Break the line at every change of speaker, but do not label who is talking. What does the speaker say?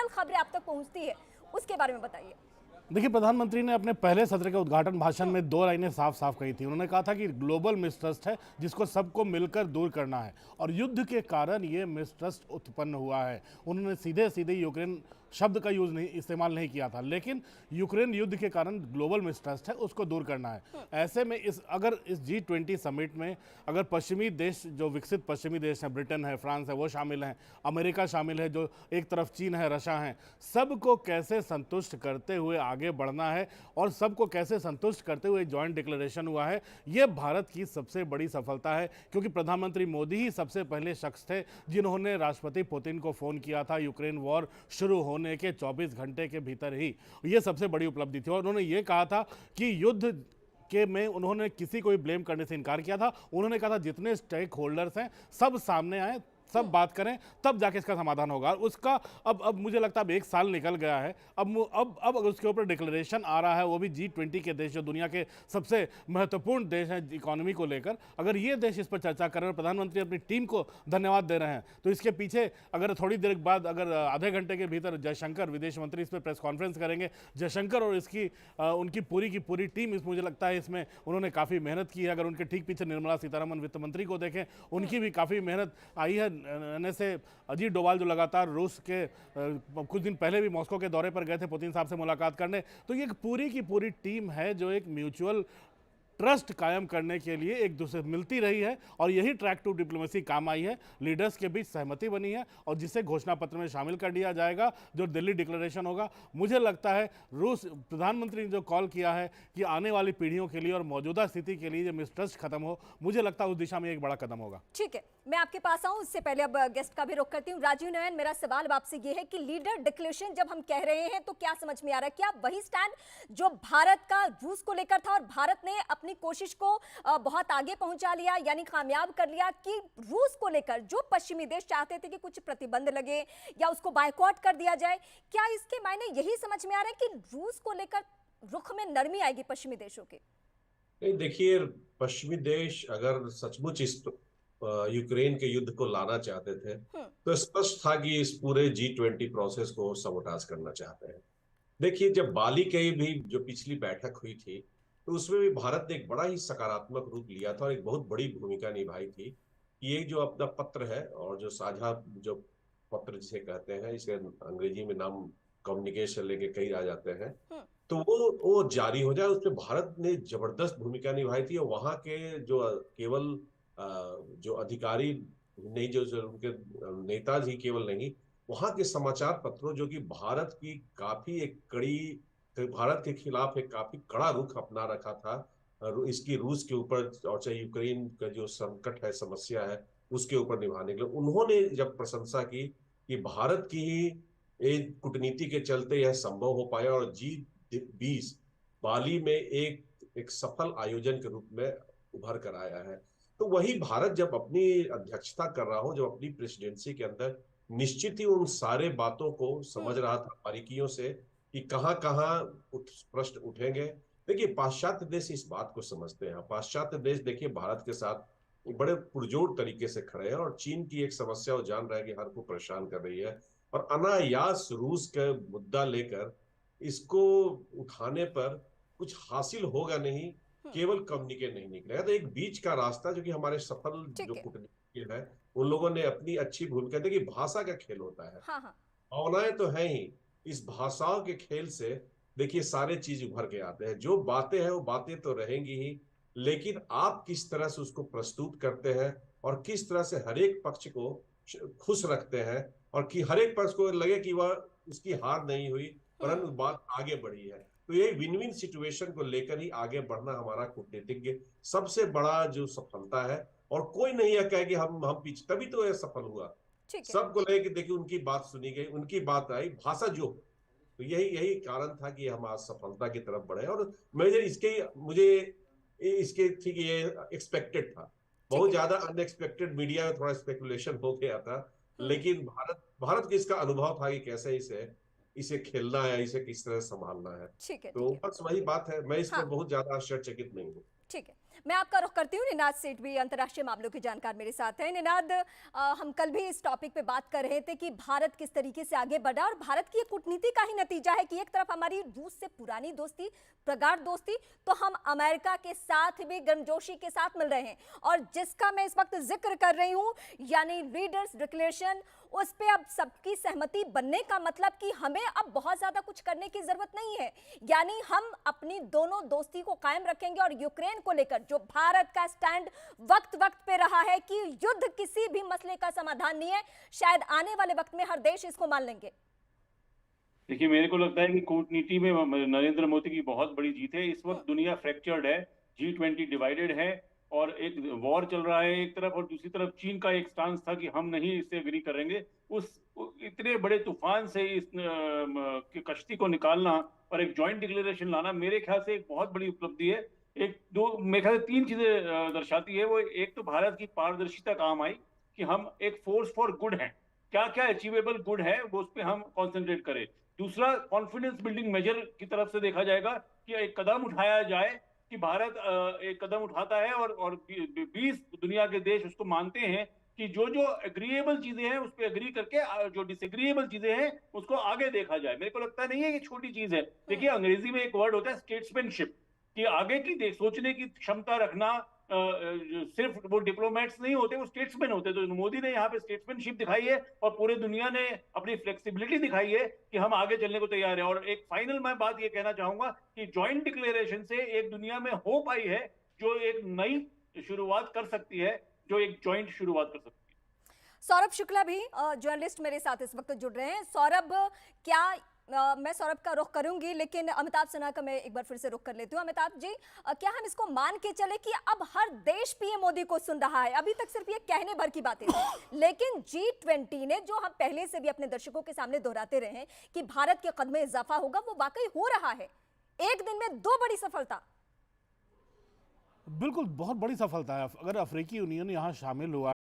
Real खबरें आप तक पहुंचती है, उसके बारे में बताइए।
देखिए, प्रधानमंत्री ने अपने पहले सत्र के उद्घाटन भाषण में दो लाइनें साफ साफ कही थी। उन्होंने कहा था कि ग्लोबल मिसट्रस्ट है जिसको सबको मिलकर दूर करना है, और युद्ध के कारण ये मिसट्रस्ट उत्पन्न हुआ है। उन्होंने सीधे सीधे यूक्रेन शब्द का इस्तेमाल नहीं किया था, लेकिन यूक्रेन युद्ध के कारण ग्लोबल मिसट्रस्ट है, उसको दूर करना है। ऐसे में अगर इस G20 समिट में अगर पश्चिमी देश, जो विकसित पश्चिमी देश हैं, ब्रिटेन है, फ्रांस है, वो शामिल हैं, अमेरिका शामिल है, जो एक तरफ चीन है, रशिया है, सबको कैसे संतुष्ट करते हुए आगे बढ़ना है और सबको कैसे संतुष्ट करते हुए जॉइंट डिक्लेरेशन हुआ है, ये भारत की सबसे बड़ी सफलता है। क्योंकि प्रधानमंत्री मोदी ही सबसे पहले शख्स थे जिन्होंने राष्ट्रपति पुतिन को फोन किया था यूक्रेन वॉर शुरू होने के 24 घंटे के भीतर ही। ये सबसे बड़ी उपलब्धि थी, और उन्होंने ये कहा था कि युद्ध के में उन्होंने किसी को भी ब्लेम करने से इनकार किया था। उन्होंने कहा था जितने स्टेक होल्डर्स हैं सब सामने आए, सब बात करें, तब जाके इसका समाधान होगा। और उसका अब मुझे लगता है अब एक साल निकल गया है। अब अगर उसके ऊपर डिक्लेरेशन आ रहा है, वो भी G20 के देश, जो दुनिया के सबसे महत्वपूर्ण देश हैं इकोनॉमी को लेकर, अगर ये देश इस पर चर्चा कर रहे हैं और प्रधानमंत्री अपनी टीम को धन्यवाद दे रहे हैं, तो इसके पीछे अगर थोड़ी देर बाद, अगर आधे घंटे के भीतर जयशंकर विदेश मंत्री इस पर प्रेस कॉन्फ्रेंस करेंगे, जयशंकर और उनकी पूरी की पूरी टीम, मुझे लगता है इसमें उन्होंने काफ़ी मेहनत की है। अगर उनके ठीक पीछे निर्मला सीतारमण वित्त मंत्री को देखें, उनकी भी काफ़ी मेहनत आई है। से अजीत डोभाल जो लगातार रूस के कुछ दिन पहले भी मॉस्को के दौरे पर गए थे पुतिन साहब से मुलाकात करने, तो ये एक पूरी की पूरी टीम है जो एक म्यूचुअल ट्रस्ट कायम करने के लिए एक दूसरे से मिलती रही है, और यही ट्रैक टू डिप्लोमेसी काम आई है। लीडर्स के बीच सहमति बनी है, और जिसे घोषणा पत्र में शामिल कर दिया जाएगा, जो दिल्ली डिक्लेरेशन होगा। मुझे लगता है रूस प्रधानमंत्री ने जो कॉल किया है कि आने वाली पीढ़ियों के लिए और मौजूदा स्थिति के लिए जो मिसट्रस्ट खत्म हो, मुझे लगता है उस दिशा में एक बड़ा कदम होगा।
ठीक है, मैं आपके पास आऊं, उससे पहले अब गेस्ट का भी रुख करती हूं। राजीव नयन, मेरा सवाल आपसे यह है कि लीडर डिक्लेरेशन जब हम कह रहे हैं तो क्या समझ में आ रहा है? क्या वही स्टैंड जो भारत का रूस को लेकर था, और भारत ने अपनी कोशिश को बहुत आगे पहुंचा लिया, यानी कामयाब कर लिया, कि रूस को लेकर जो पश्चिमी देश चाहते थे कि कुछ प्रतिबंध लगे या उसको बायकॉट कर दिया जाए, क्या इसके मायने यही समझ में आ रहा है कि रूस को लेकर रुख में नरमी आएगी पश्चिमी देशों के?
नहीं, देखिए, पश्चिमी देश अगर सचमुच इस यूक्रेन के युद्ध को लाना चाहते थे तो स्पष्ट था कि इस पूरे G20 प्रोसेस को सबोटाज करना चाहते हैं। देखिए, जब बाली की भी जो पिछली बैठक हुई थी, तो उसमें भी भारत ने एक बड़ा ही सकारात्मक रूप लिया था और एक बहुत बड़ी भूमिका निभाई थी। ये जो अपना पत्र है, और जो साझा जो पत्र जिसे कहते हैं, इसे अंग्रेजी में नाम कम्युनिकेशन लेके कई आ जाते हैं, तो वो जारी हो जाए, उसमें भारत ने जबरदस्त भूमिका निभाई थी। और वहां के जो केवल जो अधिकारी नहीं, जो उनके नेता ही केवल नहीं, वहां के समाचार पत्रों जो कि भारत की काफी एक कड़ी, भारत के खिलाफ एक काफी कड़ा रुख अपना रखा था इसकी रूस के ऊपर, और चाहे यूक्रेन का जो संकट है, समस्या है, उसके ऊपर निभाने के लिए, उन्होंने जब प्रशंसा की कि भारत की ही एक कूटनीति के चलते यह संभव हो पाया और G20 बाली में एक सफल आयोजन के रूप में उभर कर आया है। तो वही भारत जब अपनी अध्यक्षता कर रहा हो, जब अपनी प्रेसिडेंसी के अंदर, निश्चित ही उन सारे बातों को समझ रहा था बारीकियों से कि कहां कहां प्रश्न उठेंगे। देखिए, पाश्चात्य देश इस बात को समझते हैं। पाश्चात्य देश देखिए भारत के साथ बड़े पुरजोर तरीके से खड़े हैं, और चीन की एक समस्या वो जान रहा है कि हर को परेशान कर रही है, और अनायास रूस का मुद्दा लेकर इसको उठाने पर कुछ हासिल होगा नहीं, केवल कम्युनिकेट नहीं निकलेगा। तो एक बीच का रास्ता, जो कि हमारे सफल जो
ठीक है।
कूटनीतिज्ञ है, उन लोगों ने अपनी अच्छी भूमिका। देखिए, भाषा का खेल होता है,
हाँ हाँ।
भावनाएं तो है ही, इस भाषाओं के खेल से देखिए सारे चीज उभर के आते हैं। जो बातें हैं वो बातें तो रहेंगी ही, लेकिन आप किस तरह से उसको प्रस्तुत करते हैं और किस तरह से हर एक पक्ष को खुश रखते हैं, और कि हर एक पक्ष को लगे कि वह उसकी हार नहीं हुई, परंतु बात आगे बढ़ी है। तो ये विन विन सिचुएशन को लेकर ही आगे बढ़ना हमारा कूटनीतिज्ञ सबसे बड़ा जो सफलता है। और कोई नहीं है कहे कि हम पीछे, तभी तो यह सफल हुआ।
ठीक है।
सबको लगे कि देखिए उनकी बात सुनी गई, उनकी बात आई, भाषा जो, तो यही यही कारण था कि हम आज सफलता की तरफ बढ़े। और मुझे इसके ठीक ये एक्सपेक्टेड था,
ठीक
बहुत
है।
ज्यादा अनएक्सपेक्टेड, मीडिया में थोड़ा स्पेकुलेशन हो गया था, लेकिन भारत भारत को इसका अनुभव था कि कैसे इसे इसे खेलना है, इसे किस तरह संभालना है।
ठीक है।
तो
ठीक है।
बस वही बात है, मैं इस पर
हाँ,
बहुत ज्यादा आश्चर्यचकित नहीं हूँ।
ठीक है, मैं आपका रुख करती हूँ। निनाद सेठ भी अंतर्राष्ट्रीय मामलों के जानकार मेरे साथ हैं। निनाद, हम कल भी इस टॉपिक पे बात कर रहे थे कि भारत किस तरीके से आगे बढ़ा, और भारत की कूटनीति का ही नतीजा है कि एक तरफ हमारी रूस से पुरानी दोस्ती, प्रगाढ़ दोस्ती, तो हम अमेरिका के साथ भी गर्मजोशी के साथ मिल रहे हैं। और जिसका मैं इस वक्त जिक्र कर रही हूँ, यानी लीडर्स डिक्लेरेशन, उस पे अब सबकी सहमति बनने का मतलब कि हमें अब बहुत ज्यादा कुछ करने की जरूरत नहीं है। यानी हम अपनी दोनों दोस्ती को कायम रखेंगे, और यूक्रेन को लेकर जो भारत का स्टैंड वक्त वक्त पे रहा है कि युद्ध किसी भी मसले का समाधान नहीं है, शायद आने वाले वक्त में हर देश इसको मान लेंगे।
देखिए, मेरे को लगता है कि कूटनीति में नरेंद्र मोदी की बहुत बड़ी जीत है। इस वक्त दुनिया फ्रैक्चर्ड है, G20 डिवाइडेड है, और एक वॉर चल रहा है एक तरफ, और दूसरी तरफ चीन का एक स्टांस था कि हम नहीं इससे एग्री करेंगे। उस इतने बड़े तूफान से इस कश्ती को निकालना और एक जॉइंट डिक्लेरेशन लाना मेरे ख्याल से एक बहुत बड़ी उपलब्धि है। एक दो मेरे ख्याल से तीन चीजें दर्शाती है वो। एक तो भारत की पारदर्शिता काम आई कि हम एक फोर्स फॉर गुड हैं, क्या क्या अचीवेबल गुड है वो उस पर हम कॉन्सेंट्रेट करें। दूसरा, कॉन्फिडेंस बिल्डिंग मेजर की तरफ से देखा जाएगा कि एक कदम उठाया जाए कि भारत एक कदम उठाता है, और 20 दुनिया के देश उसको मानते हैं कि जो जो एग्रीएबल चीजें हैं उस पर एग्री करके जो डिसएग्रीएबल चीजें हैं उसको आगे देखा जाए। मेरे को लगता नहीं है कि छोटी चीज है। देखिए, अंग्रेजी में एक वर्ड होता है स्टेट्समैनशिप, कि आगे की सोचने की क्षमता रखना। सिर्फ वो डिप्लोमेट्स नहीं होते, वो स्टेट्समैन होते। तो मोदी ने यहाँ पे स्टेट्समैनशिप दिखाई है, और पूरे दुनिया ने अपनी फ्लेक्सिबिलिटी दिखाई है कि हम आगे चलने को तैयार है। और एक फाइनल मैं बात ये कहना चाहूंगा कि जॉइंट डिक्लेरेशन से एक दुनिया में होप आई है, जो एक नई शुरुआत कर सकती है, जो एक जॉइंट शुरुआत कर सकती है।
सौरभ शुक्ला भी जर्नलिस्ट मेरे साथ इस वक्त जुड़ रहे हैं। सौरभ, क्या मैं सौरभ का रुख करूंगी, लेकिन अमिताभ सिन्हा का मैं एक बार फिर से रुख कर लेती हूँ। अमिताभ जी, क्या हम इसको मान के चले कि अब हर देश पीएम मोदी को सुन रहा है? अभी तक सिर्फ ये कहने भर की बातें थी, लेकिन G20 ने, जो हम पहले से भी अपने दर्शकों के सामने दोहराते रहे हैं कि भारत के कदम में इजाफा होगा, वो वाकई हो रहा है। एक दिन में 2 बड़ी सफलता।
बिल्कुल, बहुत बड़ी सफलता है। अगर अफ्रीकी यूनियन यहाँ शामिल हुआ